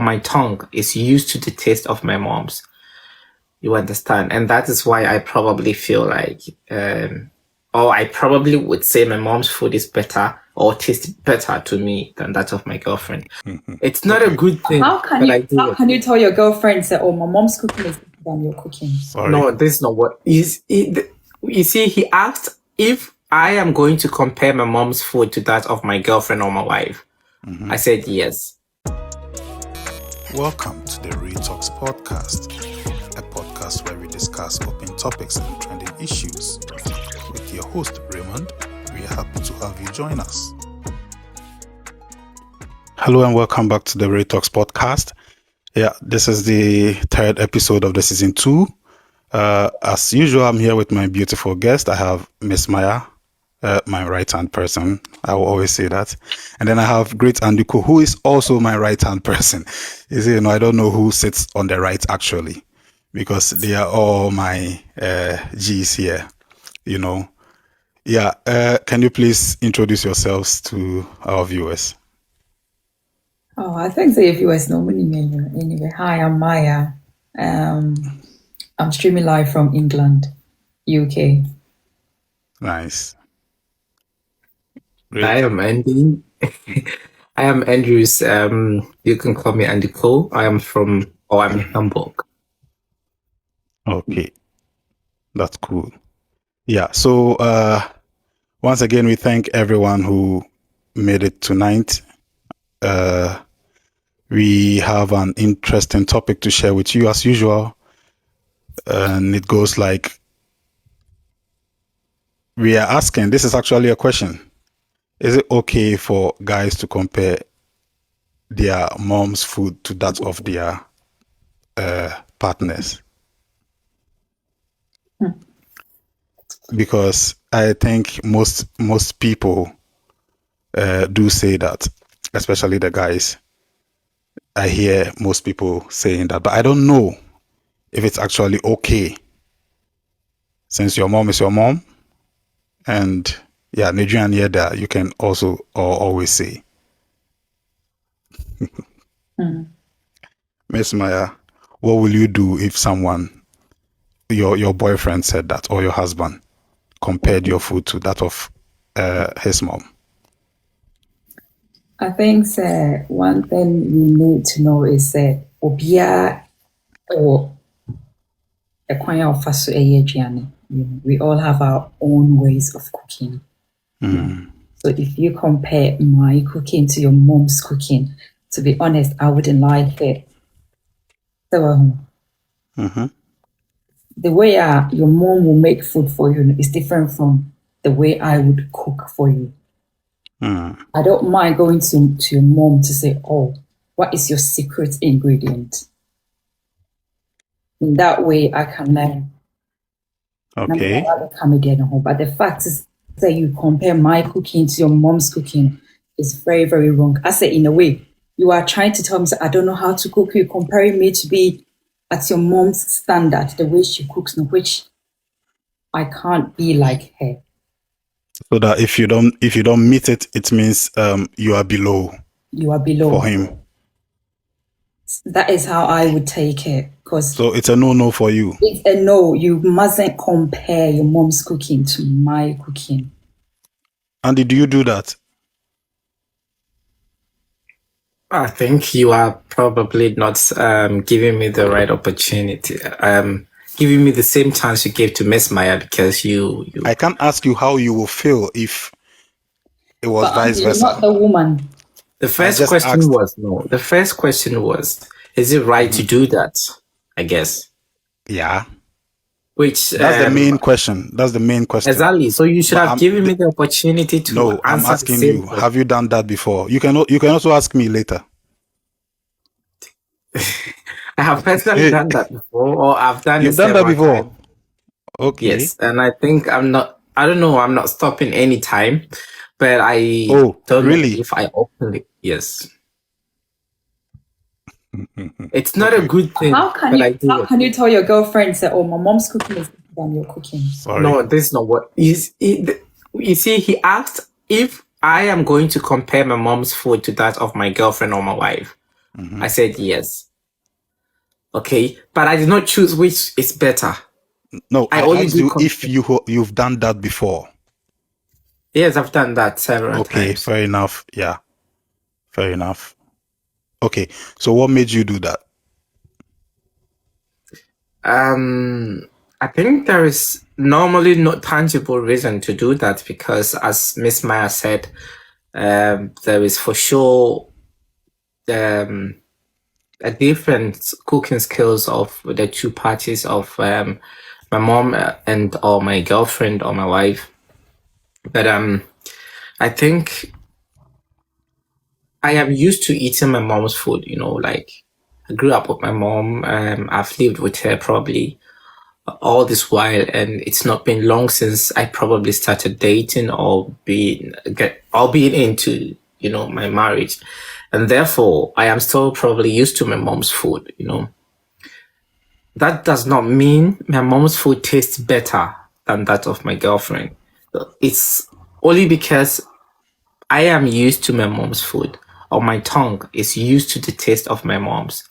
my tongue is used to the taste of my mom's. You understand? And that is why I probably feel like, or I probably would say my mom's food is better or tastes better to me than that of my girlfriend. It's not a good thing. How can you tell your girlfriend that, oh, my mom's cooking is better than your cooking? Sorry. No, this is not what is. You see, he asked if I am going to compare my mom's food to that of my girlfriend or my wife. I said yes. Welcome to the Real Talks podcast, a podcast where we discuss open topics and trending issues. With your host, Raymond, we are happy to have you join us. Hello and welcome back to the Real Talks podcast. Yeah, this is the third episode of the season 2. As usual, I'm here with my beautiful guest. I have Miss Maya, my right-hand person. I will always say that. And then I have Great Anduko, who is also my right-hand person. You see, I don't know who sits on the right actually, because they are all my G's here, Yeah, can you please introduce yourselves to our viewers? Oh, I think the viewers know me anyway. Hi, I'm Maya. I'm streaming live from England, UK. Nice. Great. I am Andy. I am Andrews. You can call me Andy Cole. I'm in Hamburg. Okay. That's cool. Yeah. So, once again, we thank everyone who made it tonight. We have an interesting topic to share with you as usual. And it goes like, we are asking, this is actually a question. Is it okay for guys to compare their mom's food to that of their partners? Because I think most people do say that, especially the guys. I hear most people saying that, but I don't know if it's actually okay. Since your mom is your mom, and yeah, Nigerian here that you can also always say. Miss Maya, what will you do if someone, your boyfriend said that, or your husband compared your food to that of his mom? I think one thing you need to know is that obia or we all have our own ways of cooking. So if you compare my cooking to your mom's cooking, to be honest, I wouldn't like it. So the way your mom will make food for you is different from the way I would cook for you. I don't mind going to your mom to say, oh, what is your secret ingredient? In that way, I can learn. Okay. But the fact is that you compare my cooking to your mom's cooking is very, very wrong. I say, in a way, you are trying to tell me that I don't know how to cook. You're comparing me to be at your mom's standard, the way she cooks, which I can't be like her. So that if you don't meet it, it means you are below. You are below for him. That is how I would take it. So it's a no for you. It's a no. You mustn't compare your mom's cooking to my cooking. And did you do that? I think you are probably not giving me the right opportunity. Giving me the same chance you gave to Miss Maya, because you I can't ask you how you will feel if it was vice versa. Not the woman. The first question was, is it right to do that? I guess. Yeah. Which that's the main question. Exactly. So you should have given me the opportunity to answer. No, I'm asking you, have you done that before? You can also ask me later. I have personally done that before, or I've done it. You've done that before? Times. Okay. Yes, and I think I'm not stopping any time, but I don't really? know if I openly, yes. It's not a good thing. How can you tell your girlfriend that, oh, my mom's cooking is better than your cooking? Sorry. No, this is not what you see, he asked if I am going to compare my mom's food to that of my girlfriend or my wife. I said yes. Okay, but I did not choose which is better. No, I only asked do you if you've done that before. Yes, I've done that several Okay, times. fair enough. Yeah, fair enough. Okay, so what made you do that? I think there is normally no tangible reason to do that because, as Miss Maya said, there is for sure a different cooking skills of the two parties of my mom and or my girlfriend or my wife. But I think I am used to eating my mom's food. You know, like I grew up with my mom. I've lived with her probably all this while, and it's not been long since I probably started dating or being into my marriage, and therefore I am still probably used to my mom's food. That does not mean my mom's food tastes better than that of my girlfriend. It's only because I am used to my mom's food, or my tongue is used to the taste of my mom's.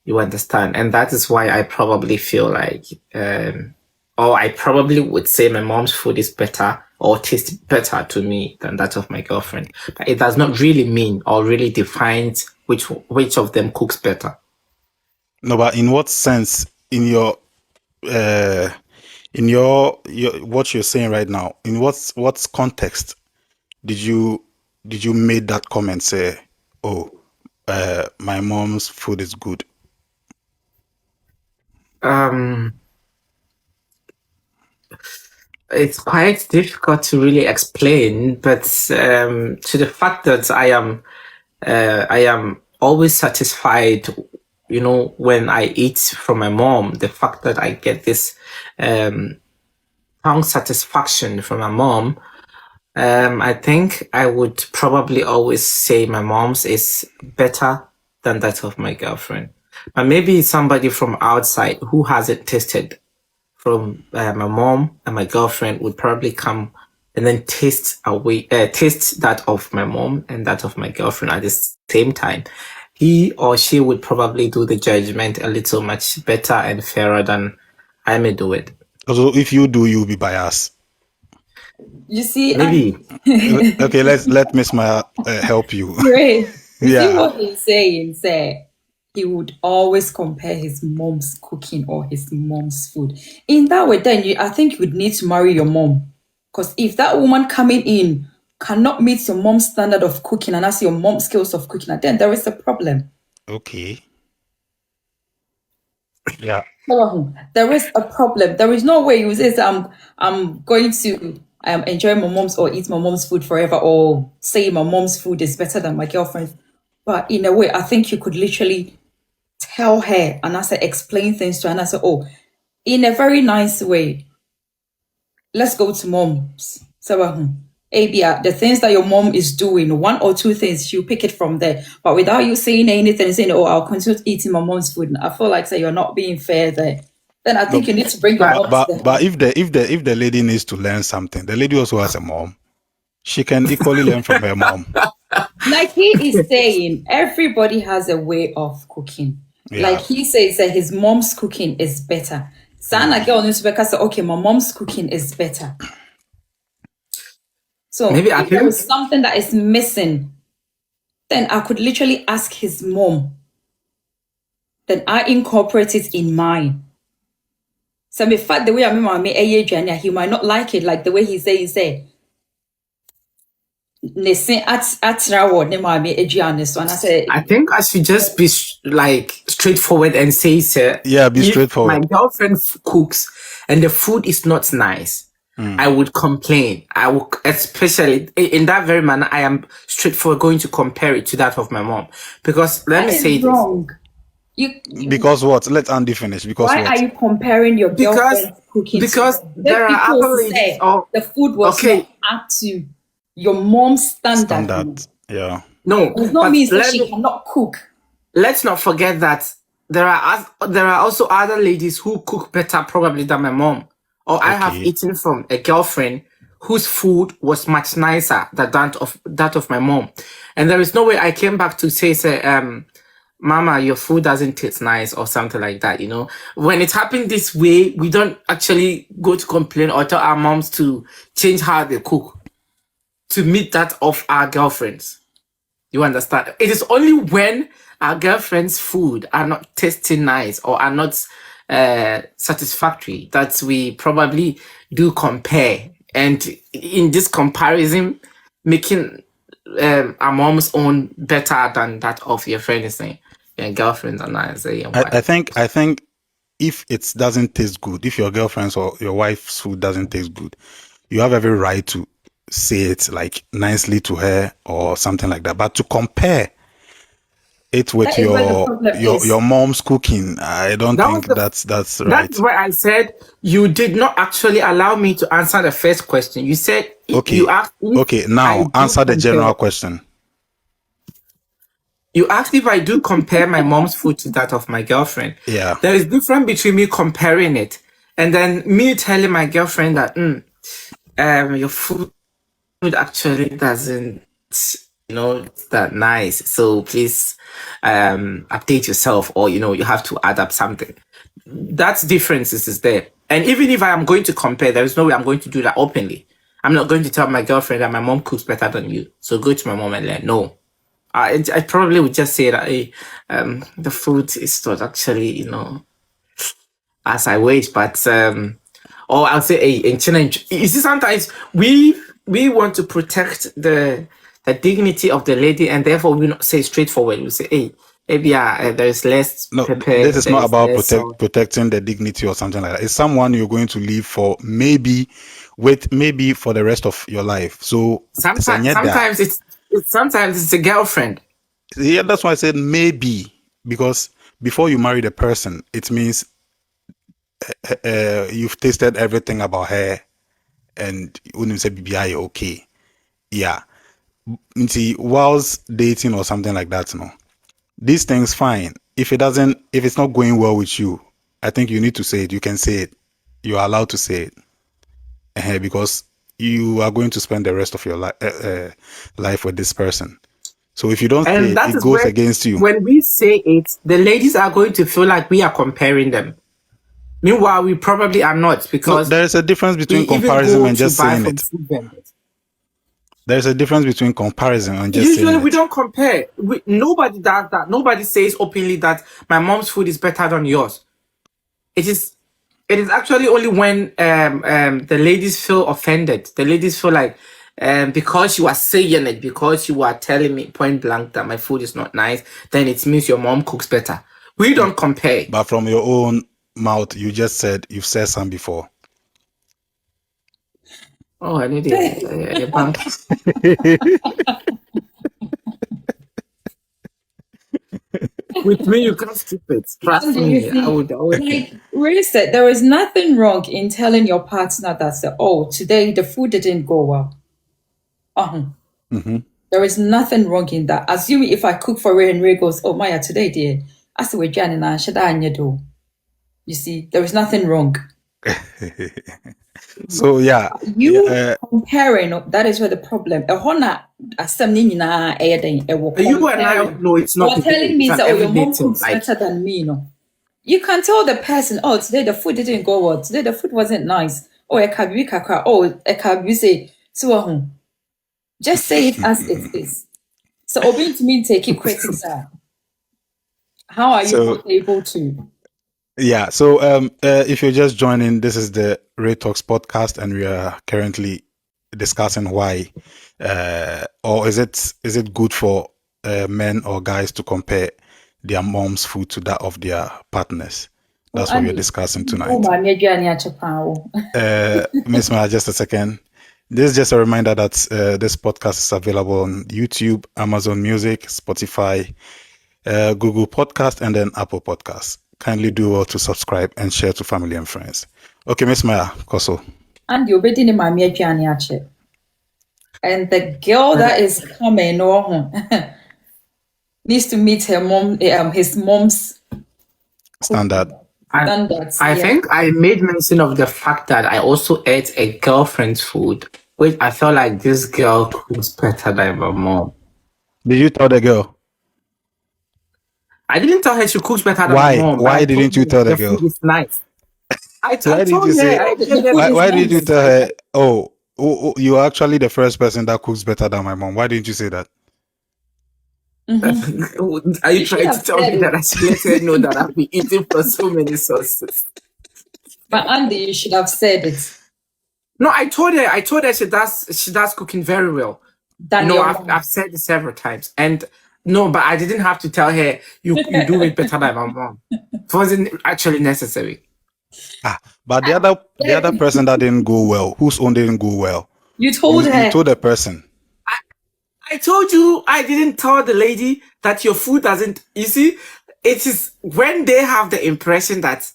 You understand? And that is why I probably feel like, or I probably would say my mom's food is better or tastes better to me than that of my girlfriend. But it does not really mean or really defines which of them cooks better. No, but in what sense, in your what you're saying right now, in what context did you made that comment say, oh, my mom's food is good? It's quite difficult to really explain, but to the fact that I am always satisfied, when I eat from my mom, the fact that I get this tongue satisfaction from my mom, I think I would probably always say my mom's is better than that of my girlfriend. But maybe somebody from outside who hasn't tasted from my mom and my girlfriend would probably come and then taste that of my mom and that of my girlfriend at the same time. He or she would probably do the judgment a little much better and fairer than I may do it. So if you do, you'll be biased. You see, Maybe. Okay, let Miss Maya help you. Great. You Yeah. see what he's saying? Say he would always compare his mom's cooking or his mom's food. In that way, then I think you would need to marry your mom. Because if that woman coming in cannot meet your mom's standard of cooking and that's your mom's skills of cooking, then there is a problem. Okay. Yeah. There is a problem. There is no way you say I'm going to enjoy my mom's or eat my mom's food forever or say my mom's food is better than my girlfriend's. But in a way, I think you could literally tell her and explain things to her and oh, in a very nice way, let's go to mom's. So the things that your mom is doing, one or two things, she'll pick it from there. But without you saying anything, saying, oh, I'll continue eating my mom's food. And I feel like you're not being fair there. Then I think you need to bring your mom. But if the lady needs to learn something, the lady also has a mom. She can equally learn from her mom. Like he is saying, everybody has a way of cooking. Yeah. Like he says that his mom's cooking is better. Sana girl needs to say, okay, my mom's cooking is better. So maybe if there is something that is missing, then I could literally ask his mom. Then I incorporate it in mine. So in fact, the way I mean, he might not like it, like the way he say. I think I should just be straightforward and say, sir. Yeah, be straightforward. My girlfriend cooks and the food is not nice, I would complain. I will, especially in that very manner, I am straightforward going to compare it to that of my mom. Because let me say wrong. Because what? Let Andy finish. Because why what? are you comparing your girlfriend's cooking? Because there are other ladies. The food was not up to your mom's standard. Yeah. No, it does not mean that she cannot cook. Let's not forget that there are also other ladies who cook better probably than my mom. Or I have eaten from a girlfriend whose food was much nicer than that of my mom. And there is no way I came back to say Mama, your food doesn't taste nice or something like that, you know. When it happened this way, we don't actually go to complain or tell our moms to change how they cook to meet that of our girlfriends. You understand? It is only when our girlfriends' food are not tasting nice or are not satisfactory that we probably do compare. And in this comparison, making our mom's own better than that of your friend is saying, your girlfriend and I say, I think if it doesn't taste good, if your girlfriend's or your wife's food doesn't taste good, you have every right to say it like nicely to her or something like that. But to compare it with That is where the problem is. your mom's cooking, I don't That think was that's right. That's why I said you did not actually allow me to answer the first question. You said Okay. you asked if Okay, I now do answer the compare. general question. You asked if I do compare my mom's food to that of my girlfriend. Yeah. There is difference between me comparing it and then me telling my girlfriend that your food actually doesn't, that nice. So please update yourself, or you have to add up something. That difference is there. And even if I am going to compare, there is no way I'm going to do that openly. I'm not going to tell my girlfriend that my mom cooks better than you, so go to my mom and learn. No. I probably would just say that the food is not actually, as I wish, but or I'll say in China, you see, sometimes we want to protect the dignity of the lady, and therefore we not say straightforward. We say, hey, maybe there is less No, pepper. this is not about less salt. protecting the dignity or something like that. It's someone you're going to live for maybe for the rest of your life. So Sometimes it's a girlfriend. Yeah, that's why I said maybe, because before you marry the person, it means you've tasted everything about her, and when you say BBI, okay, yeah. See, whilst dating or something like that, these things fine. If it's not going well with you, I think you need to say it. You can say it. You are allowed to say it, because you are going to spend the rest of your life with this person. So if you don't say it, it goes against you. When we say it, the ladies are going to feel like we are comparing them. Meanwhile, we probably are not, because there is a difference between comparison and just saying it. There's a difference between comparison and just saying it. Usually we don't compare. Nobody does that. Nobody says openly that my mom's food is better than yours. It is actually only when the ladies feel offended. The ladies feel like because you are saying it, because you are telling me point blank that my food is not nice, then it means your mom cooks better. We don't compare. But from your own mouth, you've said some before. Oh, I need a bank. With me, you can't skip it. Trust me. I would always. Like Ray said, there is nothing wrong in telling your partner that, today the food didn't go well. Mm-hmm. There is nothing wrong in that. Assuming if I cook for Ray and Ray goes, oh, Maya, today, dear, I said, we're Jan and I should do. You see, there is nothing wrong. So, yeah. Comparing, that is where the problem. You and I know it's not. You're telling me that your mom cooks better than me, You can tell the person, today the food didn't go well. Today the food wasn't nice. Say, just say it as it is. So, obeying to me, take it critics. How are you able to? Yeah. So, if you're just joining, this is the Ray Talks podcast, and we are currently discussing why, or is it good for men or guys to compare their mom's food to that of their partners? That's what we're discussing tonight. Miss Maya, just a second. This is just a reminder that this podcast is available on YouTube, Amazon Music, Spotify, Google Podcast, and then Apple Podcasts. Kindly do well to subscribe and share to family and friends. Okay, Miss Maya, Koso. And you're reading in my and the girl that is coming needs to meet her mom, his mom's standards. I think I made mention of the fact that I also ate a girlfriend's food, which I felt like this girl cooks better than my mom. Did you tell the girl? I didn't tell her she cooks better than Why? my mom. but Why I didn't told you her tell the the girl? food is nice. I Why did told you say? her. Why did you tell her? Oh, you are actually the first person that cooks better than my mom. Why didn't you say that? Are you You should trying to have tell me said that it. I should let her know that I've been eating from so many sources? But Andy, you should have said it. No, I told her she does cooking very well. Than No, your I've mom. said it several times. And no, but I didn't have to tell her you do it better than my mom. It wasn't actually necessary. But the other person that didn't go well, whose own didn't go well, You told her. you told the person. I told you I didn't tell the lady that your food doesn't. You see, it is when they have the impression that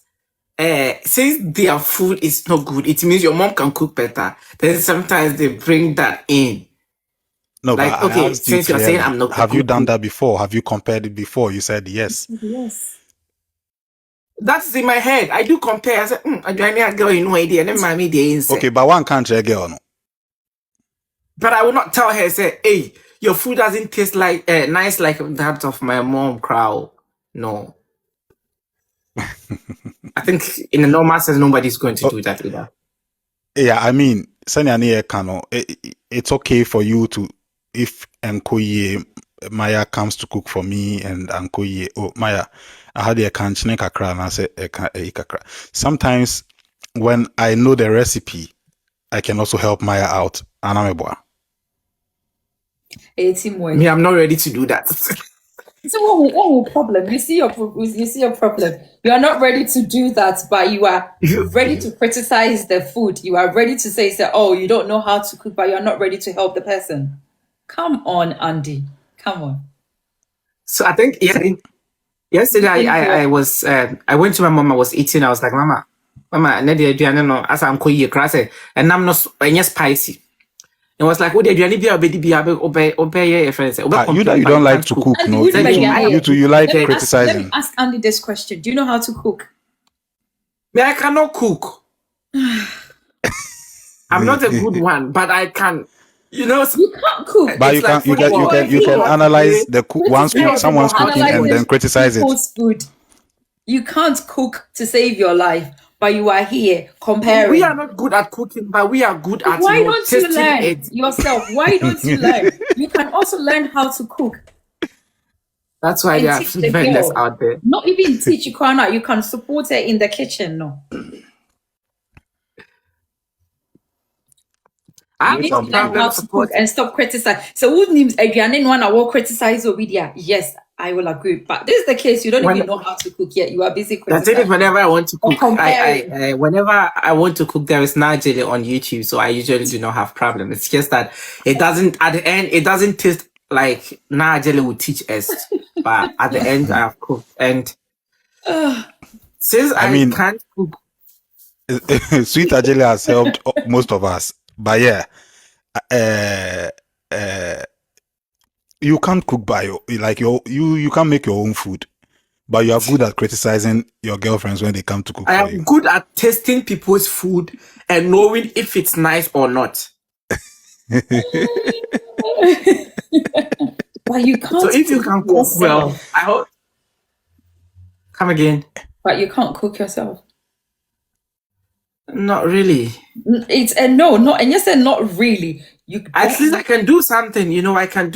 since their food is not good, it means your mom can cook better. Then sometimes they bring that in. No, Like, but I okay, asked you since you're saying clearly. I'm not a Have you good done cook, that before? Have you compared it before? You said yes. Yes. that's in my head. I do compare. I say, I need a girl, you no idea. Then mommy they insane. Okay, but one can't check girl. No. But I will not tell her, say, hey, your food doesn't taste like nice like that of my mom crowd. No. I think in a normal sense, nobody's going to do that either. Yeah, I mean, it's okay for you to, if Nkoye Maya comes to cook for me and Nkoye, oh Maya, I had a kanchine kakra and I say kakra. Sometimes when I know the recipe, I can also help Maya out. Anameboa. 18 more. Me, I'm not ready to do that. So what problem? You see your problem. You are not ready to do that, but you are ready to criticize the food. You are ready to say, oh, you don't know how to cook, but you are not ready to help the person. Come on, Andy. Come on. So I think yesterday I was I went to my mom. I was eating. I was like, Mama, no, as I'm calling you, and I'm not spicy. It was like, oh, you don't like to cook, no? You like criticizing. Let me ask Andy this question. Do you know how to cook? Me, I cannot cook. I'm not a good one, but I can. You know, you can't cook. But you can analyze the someone's cooking and then criticize it. Food. You can't cook to save your life, but you are here comparing. We are not good at cooking, but we are good at why don't you learn it yourself? Why don't you learn? You can also learn how to cook. That's why there are food vendors out there. Not even teach you can't. You can support her in the kitchen. No. I need to learn how to cook and stop criticizing. So who names Adrian one I will criticize Ovidia? Yes, I will agree. But this is the case. You don't even know how to cook yet. You are busy criticizing. That's it. Whenever I want to cook, whenever I want to cook, there is Najele on YouTube. So I usually do not have problem. It's just that it doesn't, at the end, it doesn't taste like Najele would teach us. But at the end, I have cooked. And since I can't cook. Sweet Ajele has helped most of us. But yeah, you can't cook you can't make your own food, but you are good at criticizing your girlfriends when they come to cook. I am good at tasting people's food and knowing if it's nice or not. But you can't. So if you can cook well, I hope. Come again. But you can't cook yourself. Not really. It's no, not, and you said not really. At least I can do something, you know. I can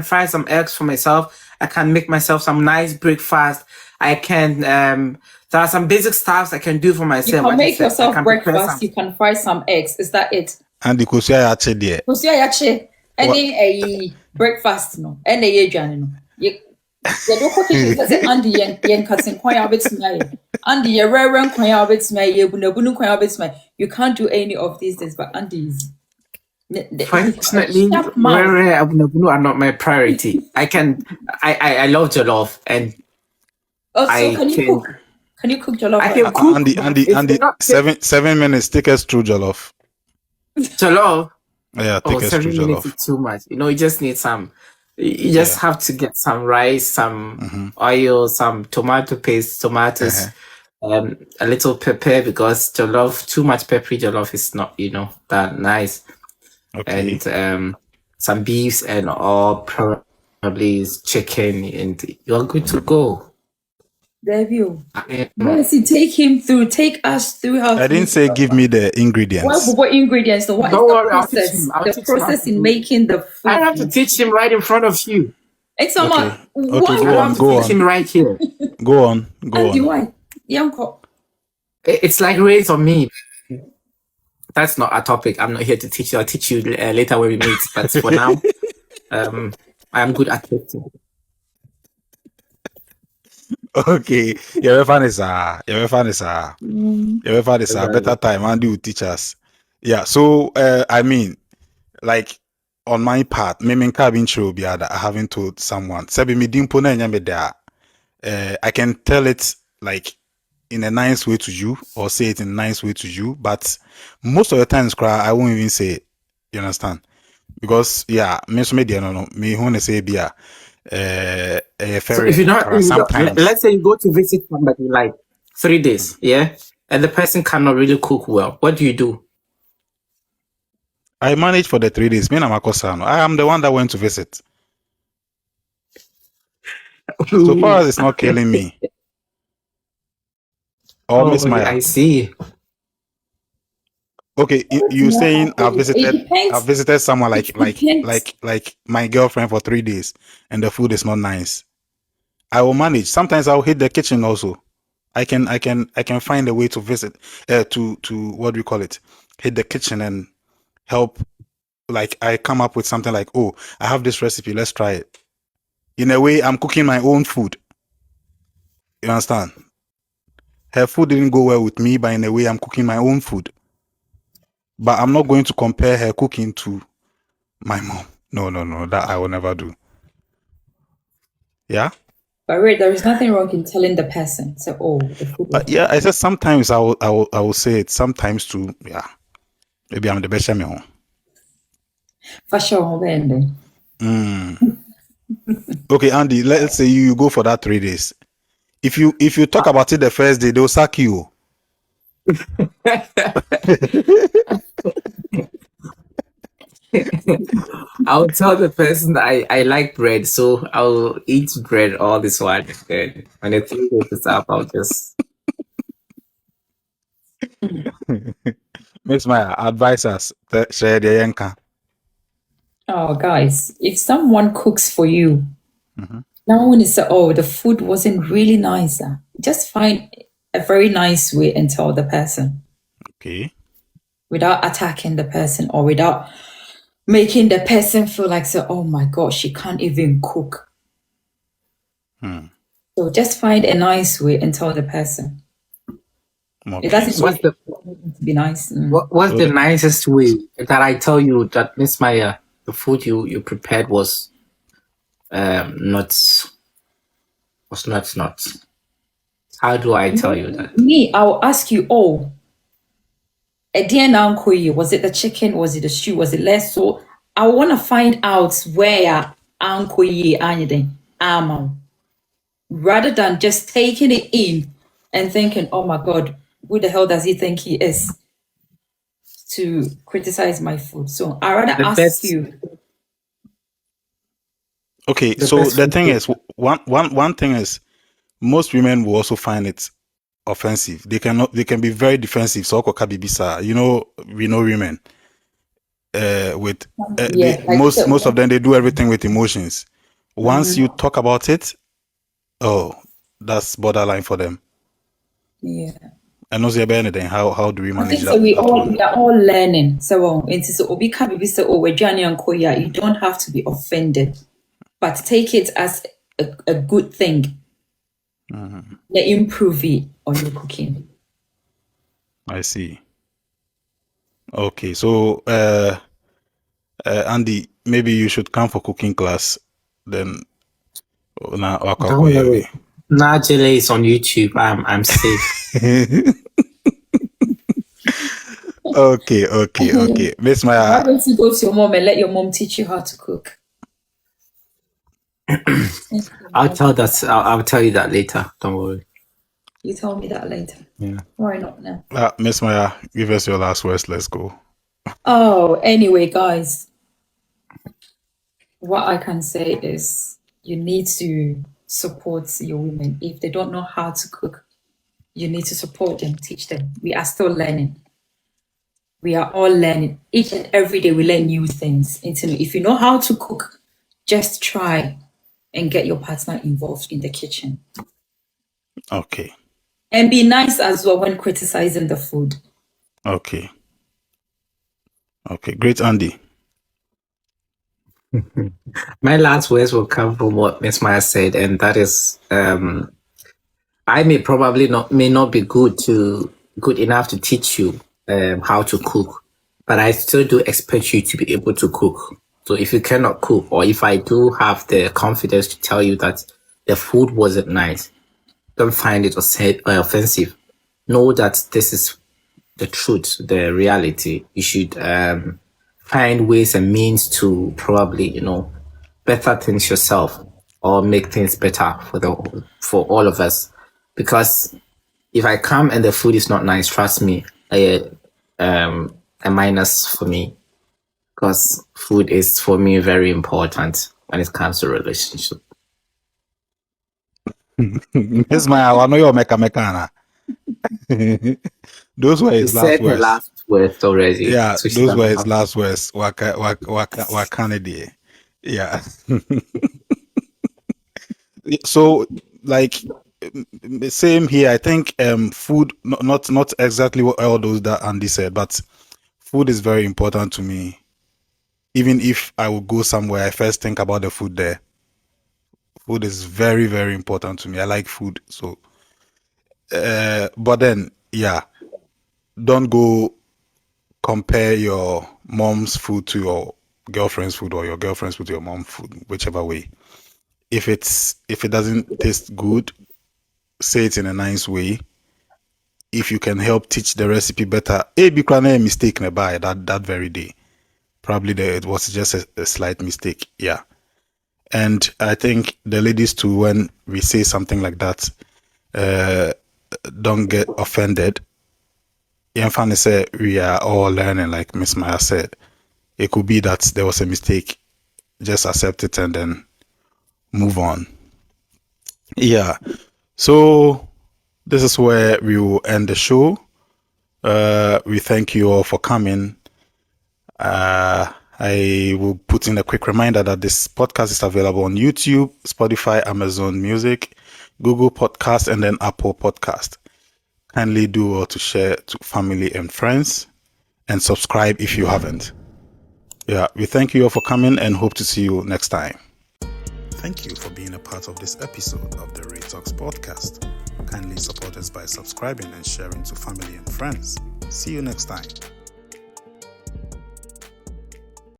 fry some eggs for myself. I can make myself some nice breakfast. I can there are some basic stuffs I can do for myself. You can make yourself breakfast. You can fry some eggs. Is that it? And the Kosia yache any breakfast no. Any no. You don't cook it. Andy yen cutting kwaya bit my Andy ye rare kwaya bit my ye bunu kwaya bit my. You can't do any of these things, but Andy's. Fortunately, rare are not my priority. I love jollof and. Oh, so can you cook? Can you cook jollof? I can cook. Andy, 7 minutes. Take us through jollof. Jollof. Yeah, take us through 7 minutes is too much. You know, you just need some. You just have to get some rice, some oil, some tomato paste, tomatoes, a little pepper, because jollof, too much peppery jollof is not, that nice. Okay. And some beefs and all probably is chicken, and you're good to go. Debut. Yes, take us through how I didn't say give me the ingredients. What ingredients? So what Don't is worry, the I'll teach process? him. I'll The teach him how process to in do it. making the food. I have to teach him right in front of you. It's Okay. not Okay, I have to teach him right here. Go on. Go And on. why? Yeah, uncle. It's like raise on me. That's not a topic. I'm not here to teach you. I'll teach you later when we meet. But for now, I am good at teaching. Okay. You're funny, sir. Better time and do teach us. Yeah. So I mean, like on my part, me cabin show be I haven't told someone. Sabi me dimpo na nyame da. I can tell it like in a nice way to you or say it in a nice way to you, but most of the times I won't even say it. You understand? Because yeah, me who say be So if you don't, sometimes. let's say you go to visit somebody like 3 days, yeah, and the person cannot really cook well. What do you do? I managed for the 3 days. Me na Makosano. I am the one that went to visit. So far as it's not killing me. Or Miss Maya. I see. Okay, you saying I visited someone like my girlfriend for 3 days and the food is not nice. I will manage. Sometimes I'll hit the kitchen also. I can find a way to visit to what do you call it? Hit the kitchen and help. Like I come up with something like, oh, I have this recipe, let's try it. In a way, I'm cooking my own food. You understand? Her food didn't go well with me, but in a way, I'm cooking my own food. But I'm not going to compare her cooking to my mom. No, that I will never do. Yeah? But Ray, there is nothing wrong in telling the person. So, the food. But yeah, I said sometimes I will say it. Sometimes too, yeah. Maybe I'm the best at home. For sure, Okay, Andy, let's say you go for that 3 days. If you talk about it the first day, they'll sack you. I'll tell the person that I like bread, so I'll eat bread all this while. And when the 3 days is up, I'll just. Miss Maya, advise us. Share the yanka. Oh, guys, if someone cooks for you, now when you say, the food wasn't really nice, just find a very nice way and tell the person. Okay. Without attacking the person or without making the person feel like, oh my God, she can't even cook. So just find a nice way and tell the person. Okay. It doesn't to be nice. What's the nicest way that I tell you that Miss Maya, the food you prepared was not. How do I tell you that? Me, I'll ask you, was it the chicken? Was it the stew? Was it less? So I want to find out where Uncle Yi anything rather than just taking it in and thinking, oh my God, who the hell does he think he is to criticize my food? So I rather ask you. Okay, so the thing is, one thing is, most women will also find it offensive. They can be very defensive. So we know women. Most of them, they do everything with emotions. Once you talk about it, that's borderline for them. Yeah. And also, how do we manage that? So we are all learning. So you don't have to be offended, but take it as a good thing. Improve it on your cooking. I see. Okay, so Andy, maybe you should come for cooking class. Then Najele is on YouTube. I'm safe. Okay. Miss Maya. Why don't you go to your mom and let your mom teach you how to cook? I'll tell you that later. Don't worry. You tell me that later. Yeah. Why not now? Miss Maya, give us your last words. Let's go. Anyway, guys. What I can say is you need to support your women. If they don't know how to cook, you need to support them, teach them. We are still learning. We are all learning. Each and every day we learn new things. If you know how to cook, just try and get your partner involved in the kitchen. Okay. And be nice as well when criticizing the food. Okay. Great, Andy. My last words will come from what Miss Maya said, and that is, I may not be good enough to teach you how to cook, but I still do expect you to be able to cook. So if you cannot cook, or if I do have the confidence to tell you that the food wasn't nice, don't find it offensive. Know that this is the truth, the reality. You should find ways and means to probably, better things yourself or make things better for all of us. Because if I come and the food is not nice, trust me, a minus for me. Because food is for me very important when it comes to relationship. Miss Maya, I know you're meka. Those were his last words. Last words already. Yeah, those were his last words. Wakane. Yeah. So, like, same here. I think food, not exactly what all those that Andy said, but food is very important to me. Even if I would go somewhere, I first think about the food there. Food is very, very important to me. I like food. So, but then, yeah, don't go compare your mom's food to your girlfriend's food or your girlfriend's food to your mom's food, whichever way. If it doesn't taste good, say it in a nice way. If you can help teach the recipe better, be a mistake nearby that very day. Probably it was just a slight mistake. Yeah. And I think the ladies too, when we say something like that, don't get offended. Yemfani said we are all learning, like Miss Maya said. It could be that there was a mistake. Just accept it and then move on. Yeah. So this is where we will end the show. We thank you all for coming. I will put in a quick reminder that this podcast is available on YouTube, Spotify, Amazon Music, Google Podcast, and then Apple Podcast. Kindly do well to share to family and friends and subscribe if you haven't. Yeah, we thank you all for coming and hope to see you next time. Thank you for being a part of this episode of the Ray Talks podcast. Kindly support us by subscribing and sharing to family and friends. See you next time.